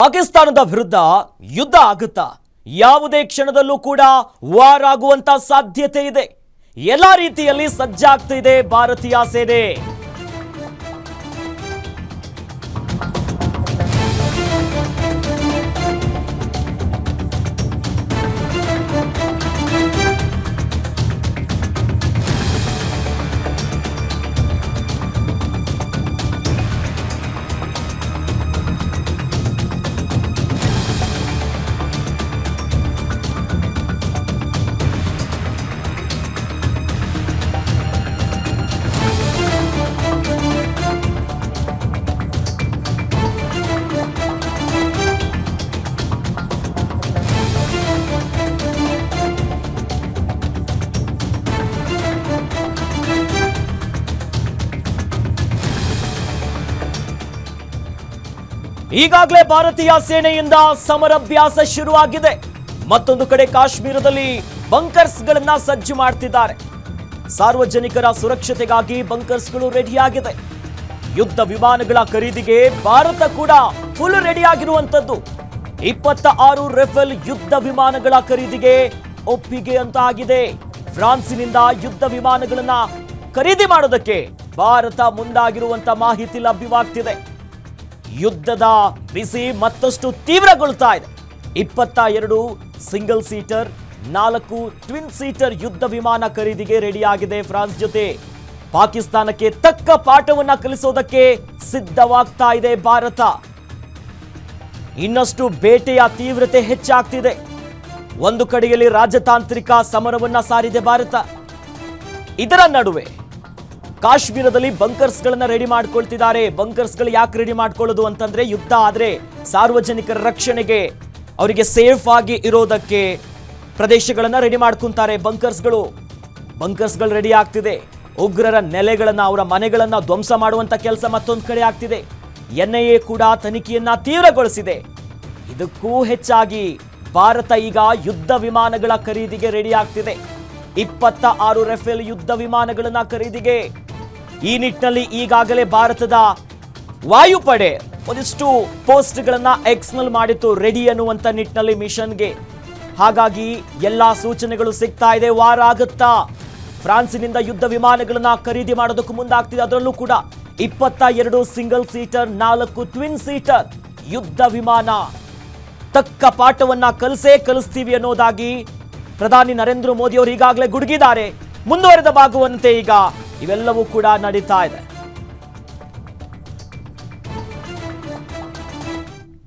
ಪಾಕಿಸ್ತಾನದ ವಿರುದ್ಧ ಯುದ್ಧ ಆಗುತ್ತಾ? ಯಾವುದೇ ಕ್ಷಣದಲ್ಲೂ ಕೂಡ ವಾರ್ ಆಗುವಂತ ಸಾಧ್ಯತೆ ಇದೆ. ಎಲ್ಲ ರೀತಿಯಲ್ಲಿ ಸಜ್ಜಾಗ್ತಿದೆ ಭಾರತೀಯ ಸೇನೆ. ಈಗಾಗಲೇ ಭಾರತೀಯ ಸೇನೆಯಿಂದ ಸಮರಾಭ್ಯಾಸ ಶುರುವಾಗಿದೆ. ಮತ್ತೊಂದು ಕಡೆ ಕಾಶ್ಮೀರದಲ್ಲಿ ಬಂಕರ್ಸ್ಗಳನ್ನ ಸಜ್ಜು ಮಾಡ್ತಿದ್ದಾರೆ. ಸಾರ್ವಜನಿಕರ ಸುರಕ್ಷತೆಗಾಗಿ ಬಂಕರ್ಸ್ಗಳು ರೆಡಿಯಾಗಿದೆ. ಯುದ್ಧ ವಿಮಾನಗಳ ಖರೀದಿಗೆ ಭಾರತ ಕೂಡ ಫುಲ್ ರೆಡಿಯಾಗಿರುವಂತದ್ದು. 26 ರಫೇಲ್ ಯುದ್ಧ ವಿಮಾನಗಳ ಖರೀದಿಗೆ ಒಪ್ಪಿಗೆ ಅಂತ ಆಗಿದೆ. ಫ್ರಾನ್ಸಿನಿಂದ ಯುದ್ಧ ವಿಮಾನಗಳನ್ನ ಖರೀದಿ ಮಾಡೋದಕ್ಕೆ ಭಾರತ ಮುಂದಾಗಿರುವಂತ ಮಾಹಿತಿ ಲಭ್ಯವಾಗ್ತಿದೆ. ಯುದ್ಧದ ಬಿಸಿ ಮತ್ತಷ್ಟು ತೀವ್ರಗೊಳ್ತಾ ಇದೆ. 22 ಸಿಂಗಲ್ ಸೀಟರ್, 4 ಟ್ವಿನ್ ಸೀಟರ್ ಯುದ್ಧ ವಿಮಾನ ಖರೀದಿಗೆ ರೆಡಿಯಾಗಿದೆ ಫ್ರಾನ್ಸ್ ಜೊತೆ. ಪಾಕಿಸ್ತಾನಕ್ಕೆ ತಕ್ಕ ಪಾಠವನ್ನ ಕಲಿಸೋದಕ್ಕೆ ಸಿದ್ಧವಾಗ್ತಾ ಇದೆ ಭಾರತ. ಇನ್ನಷ್ಟು ಬೇಟೆಯ ತೀವ್ರತೆ ಹೆಚ್ಚಾಗ್ತಿದೆ. ಒಂದು ಕಡೆಯಲ್ಲಿ ರಾಜತಾಂತ್ರಿಕ ಸಮರವನ್ನ ಸಾರಿದೆ ಭಾರತ. ಇದರ ನಡುವೆ ಕಾಶ್ಮೀರದಲ್ಲಿ ಬಂಕರ್ಸ್ಗಳನ್ನ ರೆಡಿ ಮಾಡ್ಕೊಳ್ತಿದ್ದಾರೆ. ಬಂಕರ್ಸ್ಗಳು ಯಾಕೆ ರೆಡಿ ಮಾಡ್ಕೊಳ್ಳೋದು ಅಂತಂದ್ರೆ, ಯುದ್ಧ ಆದ್ರೆ ಸಾರ್ವಜನಿಕರ ರಕ್ಷಣೆಗೆ, ಅವರಿಗೆ ಸೇಫ್ ಆಗಿ ಇರೋದಕ್ಕೆ ಪ್ರದೇಶಗಳನ್ನ ರೆಡಿ ಮಾಡ್ಕೊಂತಾರೆ ಬಂಕರ್ಸ್ಗಳು ರೆಡಿ ಆಗ್ತಿದೆ. ಉಗ್ರರ ನೆಲೆಗಳನ್ನ, ಅವರ ಮನೆಗಳನ್ನ ಧ್ವಂಸ ಮಾಡುವಂತ ಕೆಲಸ ಮತ್ತೊಂದು ಕಡೆ ಆಗ್ತಿದೆ. NIA ಕೂಡ ತನಿಖೆಯನ್ನ ತೀವ್ರಗೊಳಿಸಿದೆ. ಇದಕ್ಕೂ ಹೆಚ್ಚಾಗಿ ಭಾರತ ಈಗ ಯುದ್ಧ ವಿಮಾನಗಳ ಖರೀದಿಗೆ ರೆಡಿ ಆಗ್ತಿದೆ. 26 ರಫೇಲ್ ಯುದ್ಧ ವಿಮಾನಗಳನ್ನ ಖರೀದಿಗೆ. ಈ ನಿಟ್ಟಿನಲ್ಲಿ ಈಗಾಗಲೇ ಭಾರತದ ವಾಯುಪಡೆ ಒಂದಿಷ್ಟು ಪೋಸ್ಟ್ಗಳನ್ನ ಎಕ್ಸ್ನಲ್ ಮಾಡಿತ್ತು, ರೆಡಿ ಅನ್ನುವಂತ ನಿಟ್ಟಿನಲ್ಲಿ ಮಿಷನ್ಗೆ. ಹಾಗಾಗಿ ಎಲ್ಲಾ ಸೂಚನೆಗಳು ಸಿಗ್ತಾ ಇದೆ. ವಾರ ಆಗುತ್ತಾ? ಫ್ರಾನ್ಸಿನಿಂದ ಯುದ್ಧ ವಿಮಾನಗಳನ್ನ ಖರೀದಿ ಮಾಡೋದಕ್ಕೂ ಮುಂದಾಗ್ತಿದೆ. ಅದರಲ್ಲೂ ಕೂಡ 22 ಸಿಂಗಲ್ ಸೀಟರ್, 4 ಟ್ವಿನ್ ಸೀಟರ್ ಯುದ್ಧ ವಿಮಾನ. ತಕ್ಕ ಪಾಠವನ್ನ ಕಲಿಸ್ತೀವಿ ಅನ್ನೋದಾಗಿ ಪ್ರಧಾನಿ ನರೇಂದ್ರ ಮೋದಿ ಅವರು ಈಗಾಗಲೇ ಗುಡುಗಿದ್ದಾರೆ. ಮುಂದುವರೆದ ಭಾಗವಂತೆ ಈಗ ಇವೆಲ್ಲವೂ ಕೂಡ ನಡೀತಾ ಇದೆ.